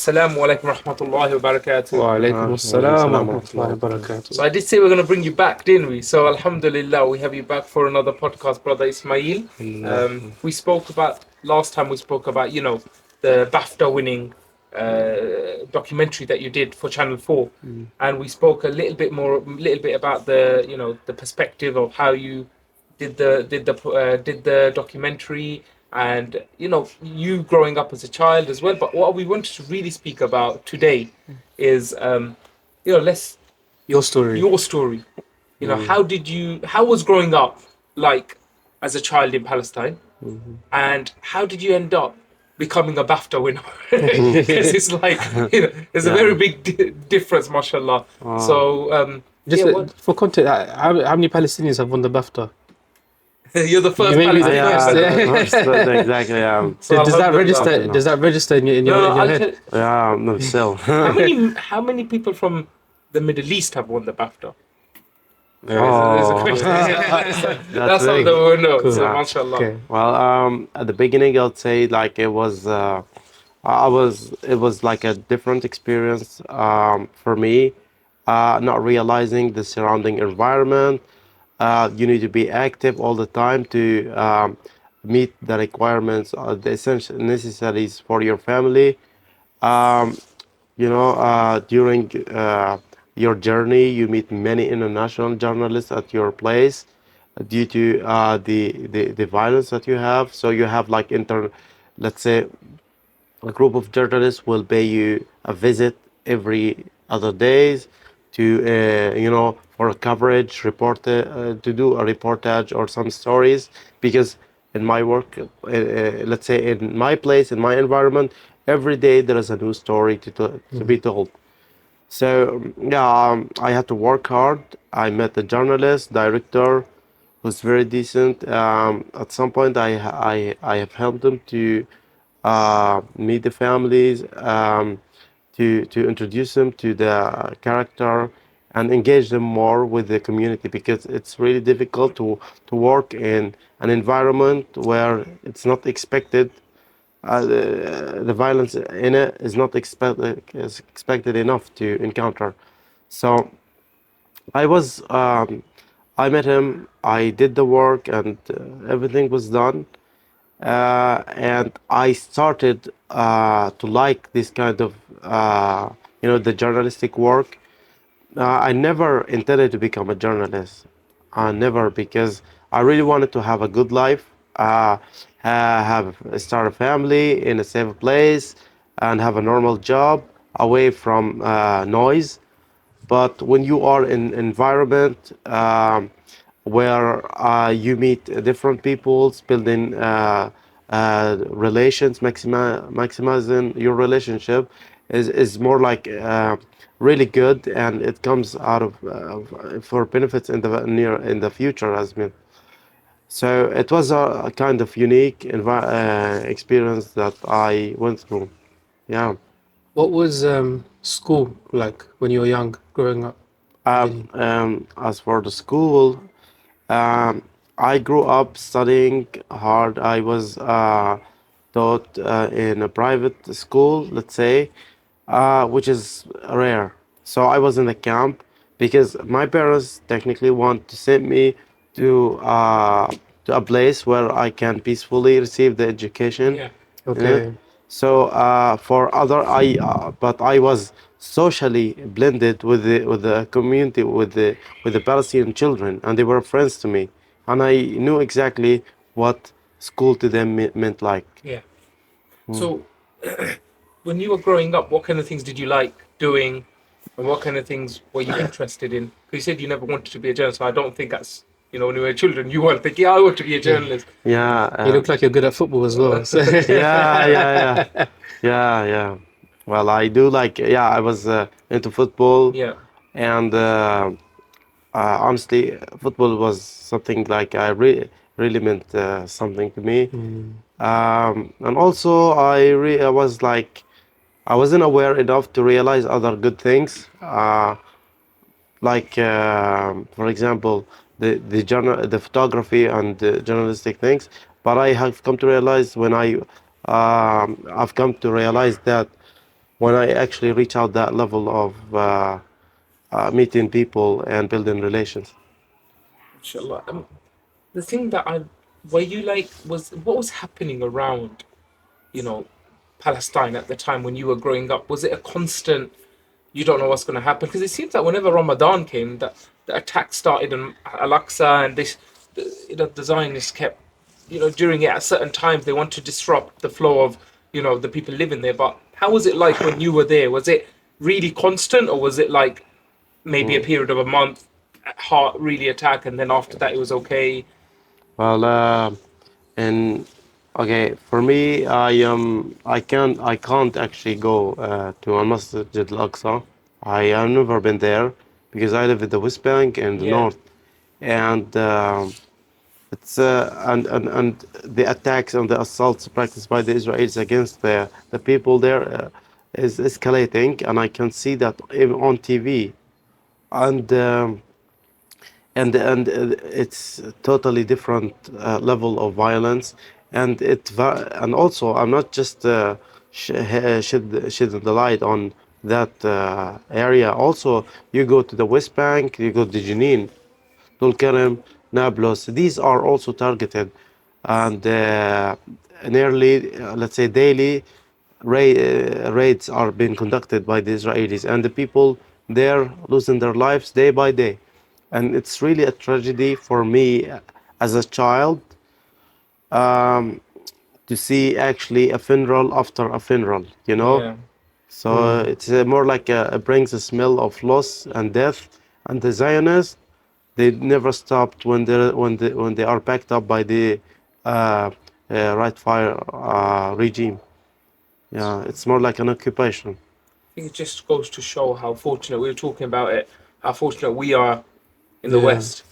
Assalamu alaikum rahmatullahi wa barakatuh. Wa alaikum assalam wa rahmatullahi wa So barakatuh. I did say we're going to bring you back, didn't we? So alhamdulillah, we have you back for another podcast, brother Ismail. We spoke about, last time we spoke about, the BAFTA winning documentary that you did for Channel 4. And we spoke a little bit about the perspective of how you did the documentary, and you growing up as a child as well. But what we wanted to really speak about today is let's Your story. your story. How was growing up like as a child in Palestine, and how did you end up becoming a BAFTA winner? Because it's like there's a very big difference, mashallah. So Just for context, how many Palestinians have won the BAFTA? you're the first Maybe the Palestinian. first. Exactly. So Does that alhamdulillah. register? Does that register in your I'll head? tell- No, still. how many people from the Middle East have won the BAFTA? There's a Oh, question. That's big. something we know. Cool. So Yeah. mashallah. Okay. Well, at the beginning, I'd say like it was like a different experience for me, not realizing the surrounding environment. You need to be active all the time to meet the requirements, the essential necessities for your family. Um, During your journey, you meet many international journalists at your place due to the violence that you have. So you have like let's say a group of journalists will pay you a visit every other days to for a coverage to do a reportage or some stories, because in my work let's say in my place, in my environment, every day there is a new story to be told. So yeah, I had to work hard. I met the journalist director who's very decent. At some point I have helped them to meet the families, to introduce them to the character and engage them more with the community, because it's really difficult to work in an environment where it's not expected. The violence in it is not expected enough to encounter. So I was I met him. I did the work, and everything was done. And I started to like this kind of the journalistic work. I never intended to become a journalist. Never, because I really wanted to have a good life, have start a family in a safe place, and have a normal job away from noise. But when you are in environment where you meet different peoples, building relations, maximizing your relationship is more like really good, and it comes out of for benefits in the future as well. So it was a kind of unique experience that I went through. Yeah. What was school like when you were young, growing up? As for the school, um, I grew up studying hard. I was taught in a private school, let's say, which is rare. So I was in a camp because my parents technically want to send me to uh, to a place where I can peacefully receive the education. Yeah. Okay. So but I was socially blended with the community, with the Palestinian children, and they were friends to me, and I knew exactly what school to them meant like. Yeah. So when you were growing up, what kind of things did you like doing, and what kind of things were you interested in? Because you said you never wanted to be a journalist. So I don't think that's when you were children, you weren't thinking, I want to be a journalist. Yeah, You look like you're good at football as well. So. yeah. Well, I do like, yeah, I was into football, Yeah. and honestly, football was something like I really meant something to me. And also, I was like, I wasn't aware enough to realize other good things. Like, for example, the photography and the journalistic things. But I have come to realize I've come to realize that when I actually reach out that level of meeting people and building relations. Inshallah. The thing that were you like, what was happening around, you know, Palestine at the time when you were growing up? Was it a constant, you don't know what's going to happen? Because it seems like whenever Ramadan came, that the attack started in Al-Aqsa, and the Zionists kept, during it at certain times, they want to disrupt the flow of, the people living there. But how was it like when you were there? Was it really constant, or was it like maybe a period of a month, heart really attack, and then after that it was okay? Well, and okay, for me, I can't actually go to Al Masjid Al Aqsa. I have never been there because I live in the West Bank and the Yeah. North, and it's and the attacks and the assaults practiced by the Israelis against the people there is escalating, and I can see that even on TV, and it's a totally different level of violence, and and also I'm not just shed the light on that area. Also, you go to the West Bank, you go to Jenin, Tulkarem, Nablus. These are also targeted, and nearly, let's say, daily raids are being conducted by the Israelis, and the people there losing their lives day by day. And it's really a tragedy for me as a child um, to see actually a funeral after a funeral, you know? Yeah. So it's more like it brings a smell of loss and death. And the Zionists, they never stopped when they are backed up by the right fire regime. Yeah, it's more like an occupation. I think it just goes to show how fortunate, we were talking about it, how fortunate we are in the Yeah. West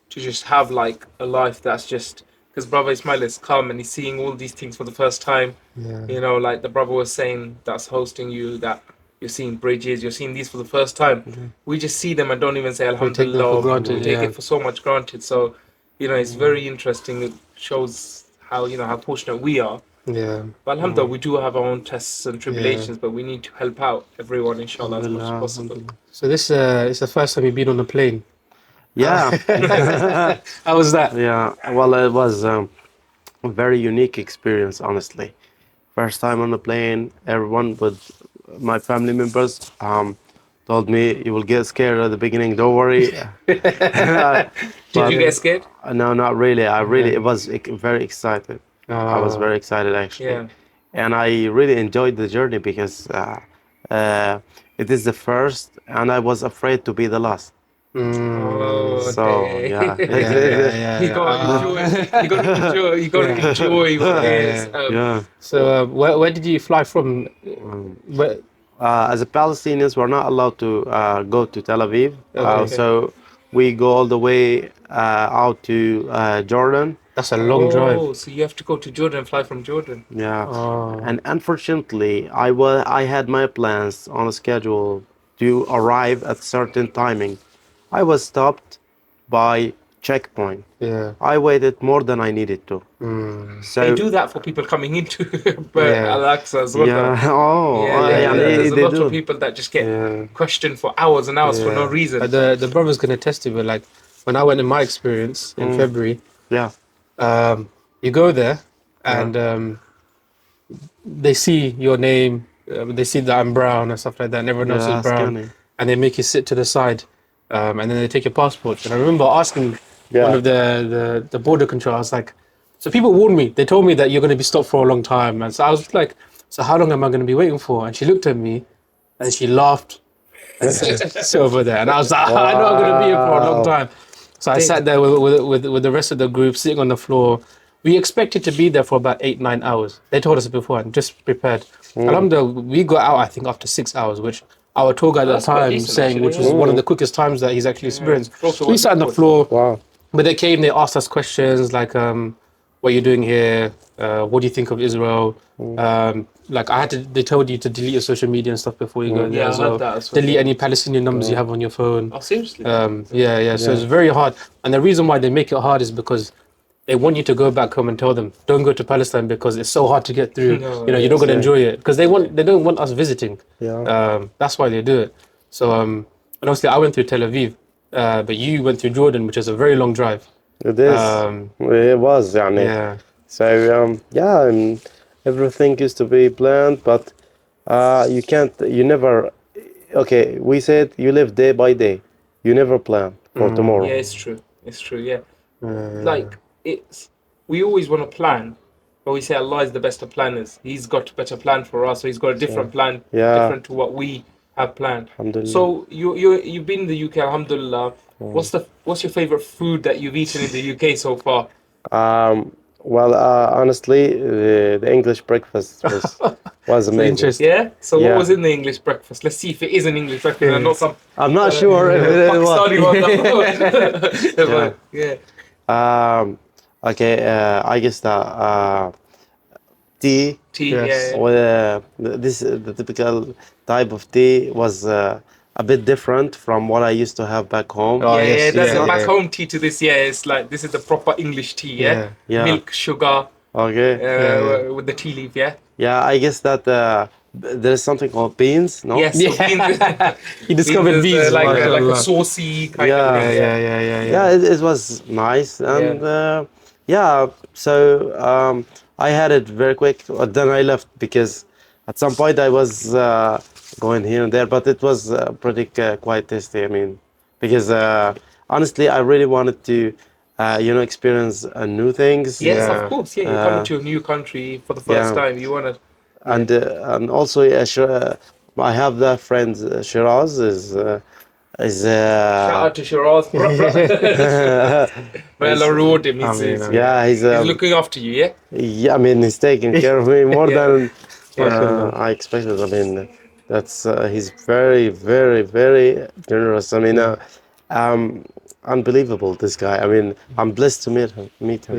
to just have like a life that's just, because brother Ismail has come and he's seeing all these things for the first time. Yeah. Like the brother was saying that's hosting you, that you're seeing bridges, you're seeing these for the first time. We just see them and don't even say We take them for Alhamdulillah. granted, We take yeah. it for so much granted. So, it's very interesting. It shows how fortunate we are. Yeah. But Alhamdulillah, we do have our own tests and tribulations, but we need to help out everyone, inshallah, as much as possible. Alhamdulillah. So this is the first time you've been on a plane. Yeah. How was that? Yeah, well, it was a very unique experience, honestly. First time on the plane, everyone with my family members told me, you will get scared at the beginning, don't worry. Did you get scared? No, not really. It was very excited. I was Oh. very excited, actually. Yeah. And I really enjoyed the journey because it is the first, and I was afraid to be the last. Oh, So, okay. yeah. Yeah. You gotta enjoy what it is. Yeah. So where did you fly from? Where, As a Palestinians, we're not allowed to go to Tel Aviv. Okay. So we go all the way out to Jordan. that's a long drive. Oh, so you have to go to Jordan and fly from Jordan. Yeah. Oh. And unfortunately, I had my plans on a schedule to arrive at certain timing. I was stopped by checkpoint. Yeah. I waited more than I needed to. So They do that for people coming into Yeah. Al-Aqsa as well. yeah. though. Oh, Yeah. There's a they lot do. of people that just get Yeah. questioned for hours and hours for no reason. But the brother's gonna test it, but like when I went in my experience in February, Yeah. you go there and they see your name, they see that I'm brown and stuff like that, and everyone else Yeah, is brown, scanning. and they make you sit to the side, and then they take your passport. And I remember asking one of the border control, I was like, so people warned me, they told me that you're going to be stopped for a long time, and so I was like, so how long am I going to be waiting for? And she looked at me, and she laughed. So over there, and I was like, I know I'm going to be here for a long time. So I sat there with the rest of the group sitting on the floor. We expected to be there for about 8-9 hours. They told us beforehand, just prepared. Alhamdulillah, we got out, I think, after 6 hours, which our tour guide at the That's quite time decent, saying, actually, which was one of the quickest times that he's actually experienced. Also We sat on the floor, Wow. but they came, they asked us questions like, what are you doing here? What do you think of Israel? Like they told you to delete your social media and stuff before you go there Yeah, as I heard well. that as well. Delete any Palestinian numbers you have on your phone. Oh, seriously? Yeah. So it's very hard. And the reason why they make it hard is because they want you to go back home and tell them, don't go to Palestine because it's so hard to get through. No, You're not going to yeah. enjoy it because they don't want us visiting. Yeah. That's why they do it. So and obviously I went through Tel Aviv, but you went through Jordan, which is a very long drive. It is. It was, يعني. Yeah. So yeah, and everything used to be planned, but you can't. You never. Okay, we said you live day by day. You never plan for tomorrow. Yeah, it's true. It's true. Yeah, like it's we always want to plan, but we say Allah is the best of planners. He's got a better plan for us, so He's got a different plan, Yeah. different to what we have planned. Alhamdulillah. So you've been in the UK, Alhamdulillah. What's your favorite food that you've eaten in the UK so far? Well, honestly, the English breakfast was amazing. Interesting. Yeah. So Yeah. what was in the English breakfast? Let's see if it is an English breakfast and not some I'm not sure if it was. Pakistani one. Yeah. Okay, I guess the tea. Tea. Yes. Yeah. Well, the typical type of tea was a bit different from what I used to have back home. Oh, Yeah, yes, yeah, there's yeah, a back yeah. home tea to this. Yeah, it's like this is the proper English tea. Yeah, Yeah. milk, sugar, Okay. with the tea leaf. Yeah, Yeah, I guess that there is something called beans. No. yes. So Yeah. beans, He discovered beans is, beans. like a mashallah. saucy kind Yeah, of thing. Yeah, it was nice, and yeah. So I had it very quick. But then I left because at some point I was going here and there, but it was pretty quite tasty. I mean, because honestly, I really wanted to, experience new things. Yes, Yeah. of course. Yeah, you're coming to a new country for the first Yeah. time. You wanna. And also, yeah, sure, I have that friend Shiraz is Shout out to Shiraz, bro. Well, I reward him. He's, yeah, he's looking after you. Yeah. yeah, I mean, he's taking care of me more Yeah. than Yeah. I expected. I mean, that's he's very, very, very generous. I mean, unbelievable. This guy. I mean, I'm blessed to meet him.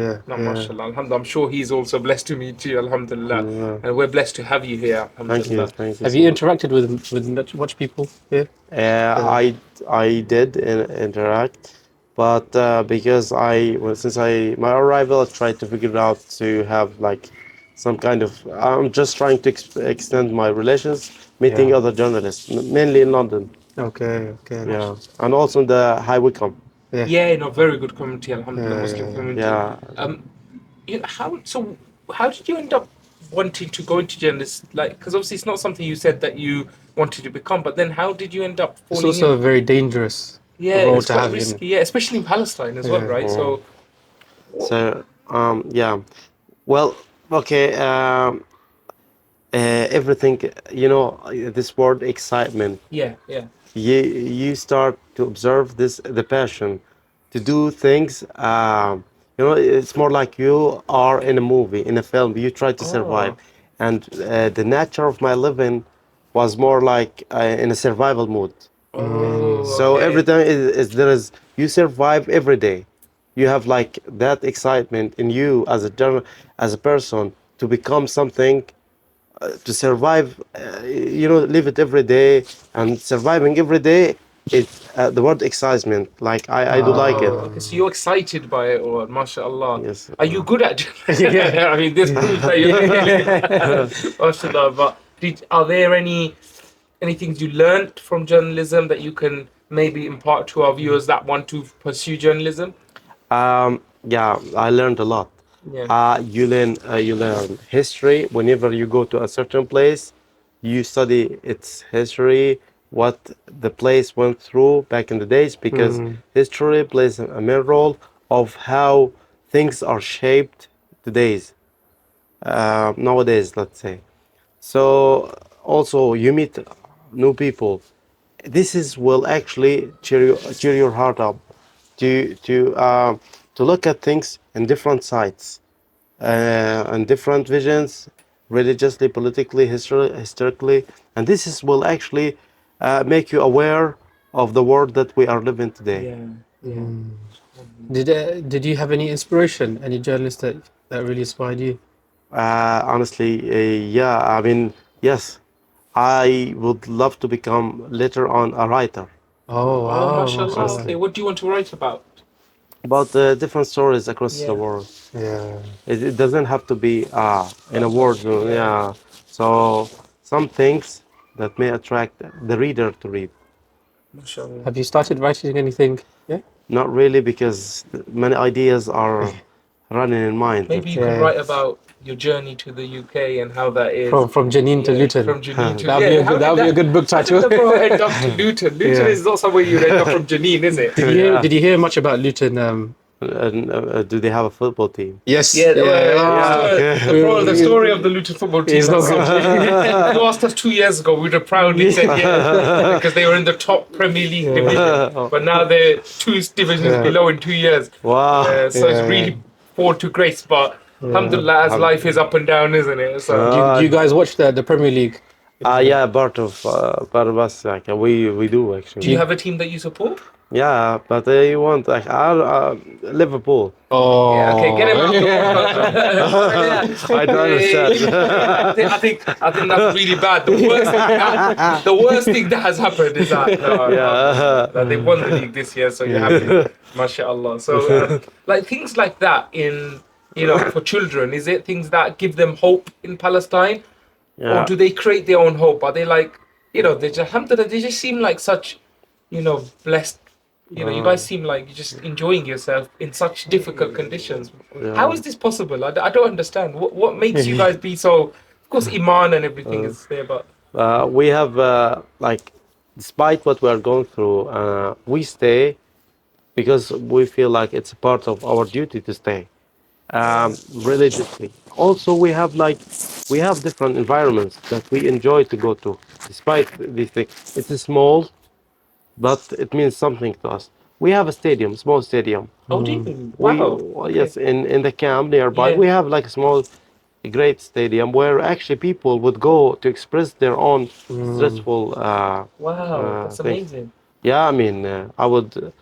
Yeah. No, yeah. mashallah, alhamdulillah. I'm sure he's also blessed to meet you, alhamdulillah. And we're blessed to have you here, Thank you, alhamdulillah. thank you. Have you interacted with much people here? I did interact, but because since my arrival, I tried to figure out to have like some kind of. I'm just trying to extend my relations, meeting Yeah. other journalists, mainly in London. Okay. Okay. Yeah, and also in the High Wycombe. Yeah, no, very good community, alhamdulillah, Yeah, Muslim yeah, community. Yeah. How did you end up wanting to go into journalism? Like, because obviously it's not something you said that you wanted to become, but then how did you end up It's falling also in? very dangerous. Yeah, role it's to quite have in- risky. Yeah, especially in Palestine as well, Yeah. right? So, So yeah, well, okay. Everything, this word excitement. yeah. You start to observe the passion to do things. It's more like you are in a movie, in a film. You try to survive, and the nature of my living was more like in a survival mode. So okay. every time you survive every day. You have like that excitement in you as a person to become something, to survive. Live it every day, and surviving every day. It's the word excitement. Like I do like it. Okay, so you're excited by it, or mashallah. Yes. Are you good at it? I mean, this proves that you're really mashallah. But are there any things you learned from journalism that you can maybe impart to our viewers that want to pursue journalism? Yeah, I learned a lot. Yeah. You learn history whenever you go to a certain place. You study its history, what the place went through back in the days, because history plays a main role of how things are shaped nowadays, let's say. So also you meet new people. Will actually cheer your heart up to look at things in different sides and different visions, religiously, politically, historically, and will actually make you aware of the world that we are living today. Yeah. Did you have any inspiration? Any journalist that really inspired you? Honestly, yeah. I mean, yes. I would love to become later on a writer. Oh, wow. Mashallah. Okay, what do you want to write about? about different stories across the world. Yeah. It doesn't have to be in a word. Yeah. So some things that may attract the reader to read. MashaAllah. Have you started writing anything? Yeah. Not really, because many ideas are running in mind. Maybe you Yeah. could write about your journey to the UK and how that is. From Janine to Luton. From Janine to That'd be a how good, that'd did be a good book How did title. the bro end up to Luton? Luton Yeah. is not somewhere you end up from Janine, is it? Did you hear much about Luton? And, do they have a football team? Yes. Yeah, okay. the story of the Luton football team. It's not good. If you asked us 2 years ago, we'd have proudly said yeah, because they were in the top Premier League division. But now they're 2 divisions below in 2 years. Wow. So it's really fall to grace. But alhamdulillah, as life is up and down, isn't it? So Do you guys watch the Premier League? Yeah, part of us, like we do actually. do you have a team that you support? Yeah, but you want like Liverpool. Oh. Yeah, okay, get him out. I don't understand. I think that's really bad. The worst thing that has happened is that, that they won the league this year, so you're happy, mashallah. So like things like that in for children, is it things that give them hope in Palestine, or do they create their own hope? Are they like they just alhamdulillah, they just seem like such blessed. You guys seem like you're just enjoying yourself in such difficult conditions. How is this possible? I don't understand. What makes you guys be so? Of course, iman and everything is there, but We have like, despite what we are going through, we stay because we feel like it's a part of our duty to stay religiously. Also, we have different environments that we enjoy to go to, despite these things. It's small, but it means something to us. We have a stadium, small stadium. oh, do you? Wow. Yes, in the camp nearby, Yeah. we have like a small, great stadium where actually people would go to express their own stressful. Wow, that's thing. amazing. Yeah, I mean, I would.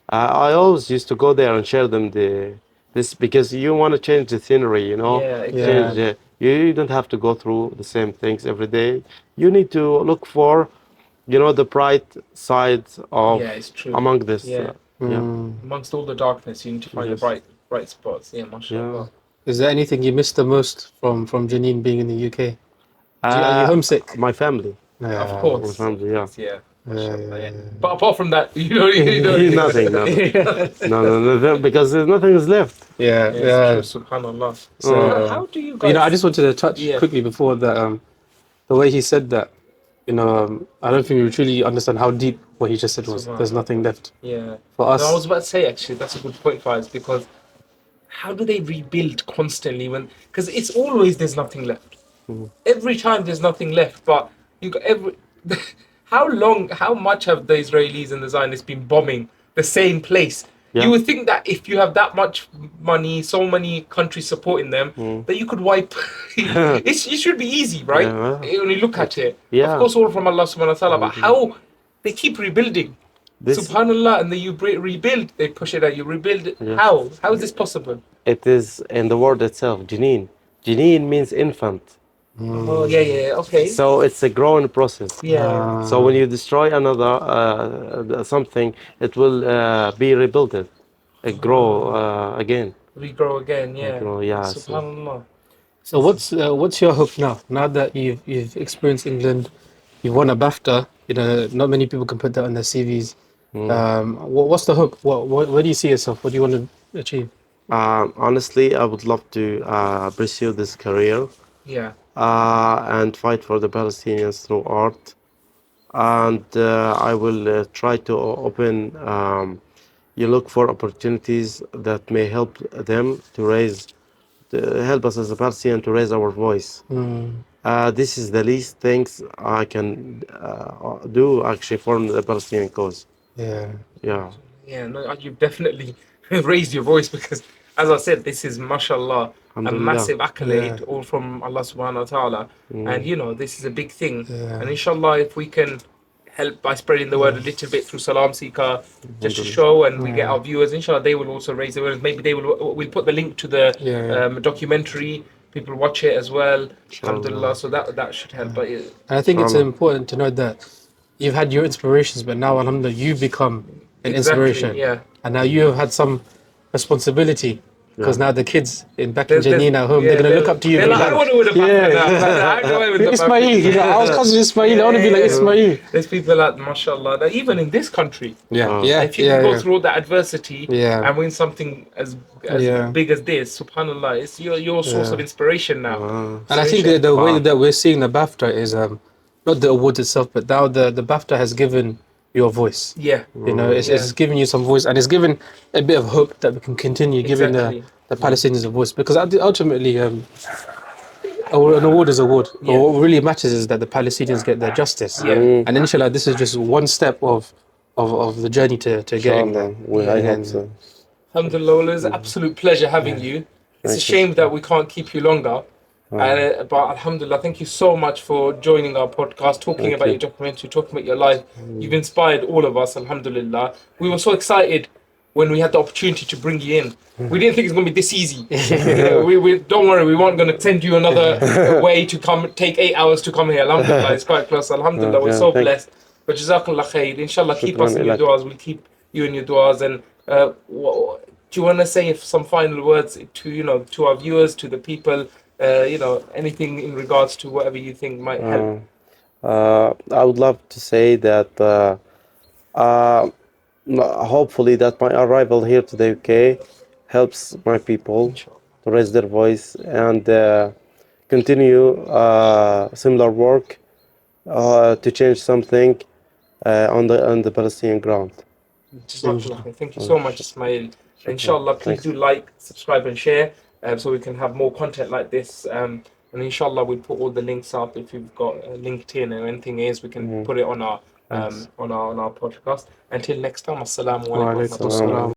I always used to go there and share them this because you want to change the scenery, Yeah, exactly. Change. You don't have to go through the same things every day. You need to look for, the bright sides of Yeah, it's true. among this. Yeah. Amongst all the darkness, you need to find the bright spots. Yeah, mashallah. Is there anything you missed the most from Janine being in the UK? Are you homesick? My family. Yeah. Of course. My family, yeah. Yeah. Mashallah, yeah. But apart from that, you don't Nothing. No, because nothing is left. Yeah. Yeah, subhanallah. So, how do you guys? I just wanted to touch quickly before that. The way he said that, I don't think we truly understand how deep what he just said was. There's nothing left Yeah. for us. No, I was about to say actually that's a good point, Faiaz, because how do they rebuild constantly because it's always there's nothing left. Every time there's nothing left, but you got how much have the Israelis and the Zionists been bombing the same place? Yeah. You would think that if you have that much money, so many countries supporting them, that you could wipe. It should be easy, right? Yeah. When you look at it. Yeah. Of course, all from Allah subhanahu wa ta'ala, but how they keep rebuilding. This- Subhanallah, and then you rebuild, they push it out, you rebuild it. How? How is this possible? It is in the word itself, Janine. Janine means infant. Oh, yeah, okay. So it's a growing process. Yeah. So when you destroy another something, it will be rebuilt. It grow again. Regrow again, yeah. Regrow, yeah, so- Subhanallah. So what's your hope now? Now that you've experienced England, you've won a BAFTA. Not many people can put that on their CVs. What's the hope? Where do you see yourself? What do you want to achieve? Honestly, I would love to pursue this career Yeah. and fight for the Palestinians through art. And I will try to open, you look for opportunities that may help them help us as a Palestinian to raise our voice. This is the least things I can do actually for the Palestinian cause. Yeah. Yeah. Yeah, no, you've definitely raised your voice because, as I said, this is, mashallah, a Alhamdulillah. massive accolade all from Allah subhanahu wa ta'ala. And, this is a big thing. Yeah. And inshallah, if we can help by spreading the word a little bit through SalaamSeeker, just to show and we get our viewers, inshallah, they will also raise the awareness. Maybe we'll put the link to the documentary. People watch it as well. Alhamdulillah, so that should help. But And I think it's important to note that you've had your inspirations, but now, alhamdulillah, you've become an inspiration. Yeah. And now you have had some responsibility. Because now the kids back in There's- Janina at home, they're gonna look up to you. They're and be like, I want to win a BAFTA now. I go with the Ismail, BAFTA. I was cousin Ismail. I want to be like Ismail. There's people like, mashallah, that even in this country, Yeah, if you can go through all that adversity Yeah. and win something as Yeah. big as this, subhanallah, it's your source of inspiration now. And I think the way that we're seeing the BAFTA is not the award itself, but now the BAFTA has given you a voice. Yeah. You know, it's giving you some voice, and it's given a bit of hope that we can continue giving Exactly. the Palestinians a voice. Because ultimately, an award is an award. Yeah. But what really matters is that the Palestinians get their justice. Yeah. And inshallah, this is just one step of the journey to getting there. I hope so. Alhamdulillah, it's an absolute pleasure having you. It's a shame that we can't keep you longer. But alhamdulillah, thank you so much for joining our podcast, talking about your documentary, talking about your life. You've inspired all of us, alhamdulillah. We were so excited when we had the opportunity to bring you in. We didn't think it's going to be this easy. we don't worry, we weren't going to send you another way to come, take 8 hours to come here. Alhamdulillah, it's quite close. Alhamdulillah, we're so blessed. But jazakallah khair. Inshallah, keep us in your du'as. We'll keep you in your du'as. And do you want to say some final words to to our viewers, to the people? Anything in regards to whatever you think might help. I would love to say that hopefully that my arrival here to the UK helps my people to raise their voice and continue similar work to change something on the Palestinian ground. Thank you so much, Ismail. Inshallah, please do like, subscribe, and share. So we can have more content like this, and inshallah we'll put all the links up. If you've got LinkedIn or anything we can put it on our podcast. Until next time, assalamu alaikum.